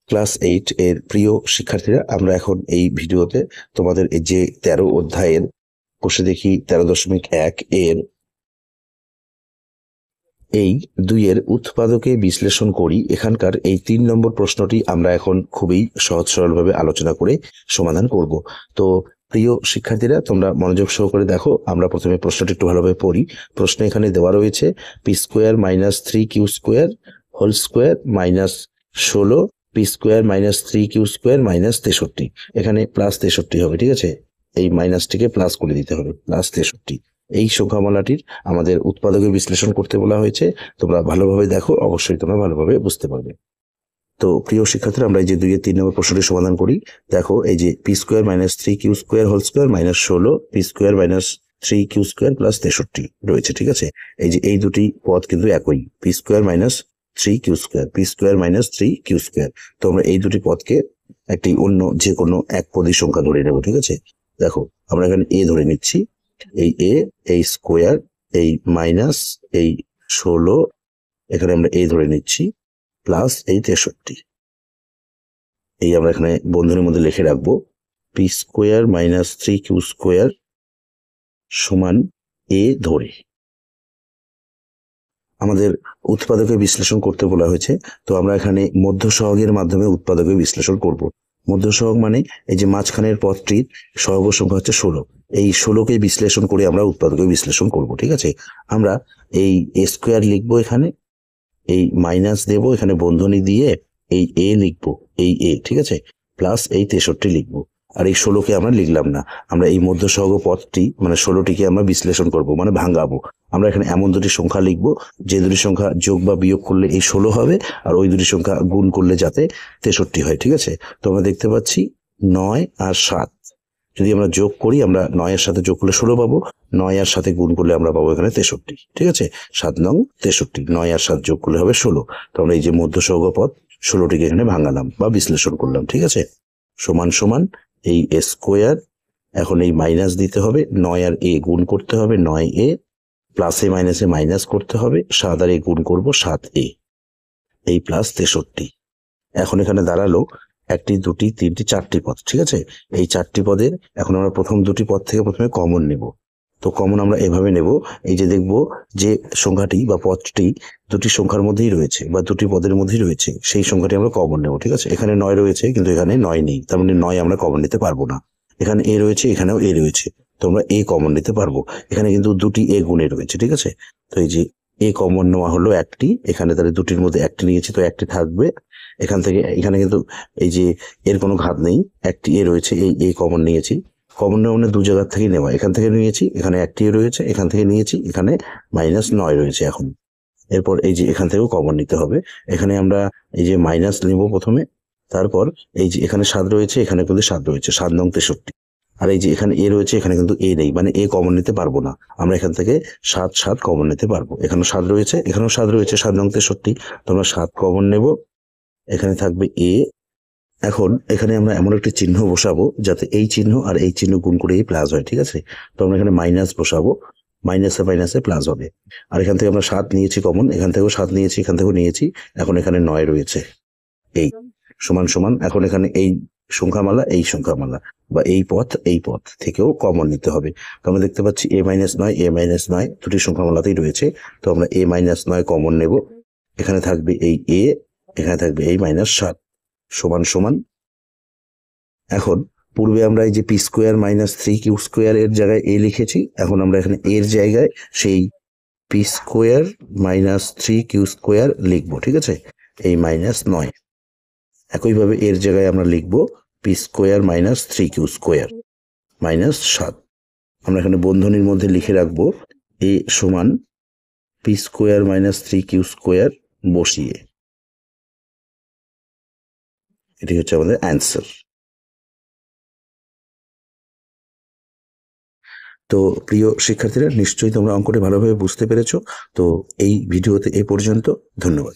Class 8 এর প্রিয় শিক্ষার্থীরা, আমরা এখন এই ভিডিওতে তোমাদের এই যে 13 অধ্যায়ের কোষে দেখি 13.1 এর এই 2 এর উৎপাদকে বিশ্লেষণ করি এখানকার এই 3 নম্বর প্রশ্নটি আমরা এখন খুবই সহজ সরলভাবে আলোচনা করে সমাধান করব। তো প্রিয় শিক্ষার্থীরা, তোমরা মনোযোগ সহকারে দেখো। আমরা প্রথমে প্রশ্নটি একটু ভালোভাবে পড়ি। প্রশ্ন এখানে দেওয়া রয়েছে p square minus 3q square whole square minus 16 p square minus 3q square minus 63। এখানে প্লাস 63 হবে, ঠিক আছে? এই মাইনাসটিকে প্লাস করে দিতে হবে, প্লাস 63। এই সংখ্যামালাটির আমাদের উৎপাদকে বিশ্লেষণ করতে বলা হয়েছে। তোমরা ভালোভাবে দেখো, অবশ্যই তোমরা ভালোভাবে বুঝতে পারবে। তো প্রিয় শিক্ষার্থীরা, আমরা এই যে 2 এর 3 নম্বর প্রশ্নটি সমাধান করি। দেখো, এই যে p square minus 3q square whole square minus 16 p square minus 3q square plus 63 রয়েছে, ঠিক আছে? এই যে এই দুটি পদ কিন্তু একই, P square minus 3q square, P square minus 3q square. তো আমরা এই দুটি পদকে একটি অন্য যে কোনো এক পদী সংখ্যা ধরে নেব, ঠিক আছে? দেখো, আমরা এখানে এ ধরে নিচ্ছি। এই এ, এই স্কোয়ার, এই মাইনাস এই 16, এখানে আমরা এ ধরে নিচ্ছি, প্লাস এই 63। এই আমরা এখানে বন্ধনীর মধ্যে লিখে রাখবো P square minus 3q square সমান এ ধরে। আমাদের উৎপাদকে বিশ্লেষণ করতে বলা হয়েছে। তো আমরা এখানে মধ্য সহগের মাধ্যমে উৎপাদকে বিশ্লেষণ করব। মধ্য সহগ মানে এই যে মাঝখানের পদটির সহগ সংখ্যা হচ্ছে 16। এই 16কে বিশ্লেষণ করে আমরা উৎপাদকে বিশ্লেষণ করব, ঠিক আছে? আমরা এই এ স্কোয়ার লিখবো, এখানে এই মাইনাস দেব, এখানে বন্ধনী দিয়ে এই এ লিখবো, এই এ, ঠিক আছে? প্লাস এই 63 লিখবো। আর এই 16কে আমরা লিখলাম না। আমরা এই মধ্য সহগ পদটি মানে 16টিকে আমরা বিশ্লেষণ করব, মানে ভাঙাবো। আমরা এখানে এমন দুটি সংখ্যা লিখবো যে দুটি সংখ্যা যোগ বা বিয়োগ করলে এই 16 হবে, আর ওই দুটি সংখ্যা গুণ করলে যাতে 63 হয়, ঠিক আছে? তো আমরা দেখতে পাচ্ছি 9 আর 7 যদি আমরা যোগ করি, আমরা 9 এর সাথে যোগ করলে 16 পাবো, 9 আর 7 গুণ করলে আমরা পাবো এখানে 63, ঠিক আছে? 7 নং 63, 9 আর 7 যোগ করলে হবে 16। তো আমরা এই যে মধ্য সহগ পদ 16টিকে এখানে ভাঙালাম বা বিশ্লেষণ করলাম, ঠিক আছে? সমান সমান এই এ স্কোয়ার, এখন এই মাইনাস দিতে হবে, 9 আর এ গুণ করতে হবে, 9a, প্লাসে মাইনাসে মাইনাস করতে হবে, 7 আর এ গুণ করবো, 7a, এই প্লাস 63। এখন এখানে দাঁড়ালো 1টি 2টি 3টি 4টি পদ, ঠিক আছে? এই 4টি পদের এখন আমরা প্রথম দুটি পদ থেকে প্রথমে কমন নেব। তো কমন আমরা এভাবে নেব, এই যে দেখব যে সংখ্যাটি বা পদটি দুটি সংখ্যার মধ্যেই রয়েছে বা দুটি পদের মধ্যেই রয়েছে, সেই সংখ্যাটি আমরা কমন নেব, ঠিক আছে? এখানে 9 রয়েছে কিন্তু এখানে 9 নেই, তার মানে 9 আমরা কমন নিতে পারবো না। এখানে এ রয়েছে, এখানেও এ রয়েছে, তো আমরা এ কমন নিতে পারবো। এখানে কিন্তু দুটি এ গুণে রয়েছে, ঠিক আছে? তো এই যে এ কমন নেওয়া হলো একটি, এখানে তাহলে দুটির মধ্যে একটি নিয়েছি, তো একটি থাকবে। এখান থেকে এখানে কিন্তু এই যে এর কোনো ঘাত নেই, একটি এ রয়েছে, এই এ কমন নিয়েছি। কমন নেওয়া মানে দু জায়গার থেকে নেওয়া, এখান থেকে নিয়েছি, এখানে একটি এ রয়েছে, এখান থেকে নিয়েছি, এখানে -9 রয়েছে এখন। এরপর এই যে এখান থেকেও কমন নিতে হবে। এখানে আমরা এই যে মাইনাস নেব প্রথমে, তারপর এই যে এখানে 7 রয়েছে, এখানে কিন্তু 7 রয়েছে, 7 নং 63। আর এই যে এখানে এ রয়েছে, এখানে কিন্তু এ নেই, মানে এ কমন নিতে পারবো না। আমরা এখান থেকে 7 7 কমন নিতে পারবো। এখানেও 7 রয়েছে, এখানেও 7 রয়েছে, 7 নং 63। তো আমরা 7 কমন নেব, এখানে থাকবে এ। এখন এখানে আমরা এমন একটি চিহ্ন বসাবো যাতে এই চিহ্ন আর এই চিহ্ন গুণ করে প্লাস হয়, ঠিক আছে? তো আমরা এখানে মাইনাস বসাবো, মাইনাসে মাইনাসে প্লাস হবে। আর এখান থেকে আমরা 7 নিয়েছি কমন, এখান থেকেও 7 নিয়েছি, এখান থেকেও নিয়েছি। এখন এখানে 9 রয়েছে, এই সমান সমান। এখন এখানে এই সংখ্যামালা, এই সংখ্যামালা বা এই পথ থেকেও কমন নিতে হবে। তো আমরা দেখতে পাচ্ছি a-9, a-9 দুটি সংখ্যামালাতেই রয়েছে। তো আমরা a-9 কমন নেব, এখানে থাকবে এই এ, এখানে থাকবে এই -7 সমান সমান। এখন পূর্বে আমরা এই যে p square minus 3q square এর জায়গায় এ লিখেছি, এখন আমরা এখানে এর জায়গায় সেই P square minus 3q square লিখবো, ঠিক আছে? এই -9। একইভাবে এর জায়গায় আমরা লিখবো P square minus 3q square -7। আমরা এখানে বন্ধনীর মধ্যে লিখে রাখবো এ সমান P square minus 3q square বসিয়ে। এটি হচ্ছে আমাদের অ্যান্সার। তো প্রিয় শিক্ষার্থীরা, নিশ্চয়ই তোমরা অঙ্কটি ভালোভাবে বুঝতে পেরেছো। তো এই ভিডিওতে এ পর্যন্ত, ধন্যবাদ।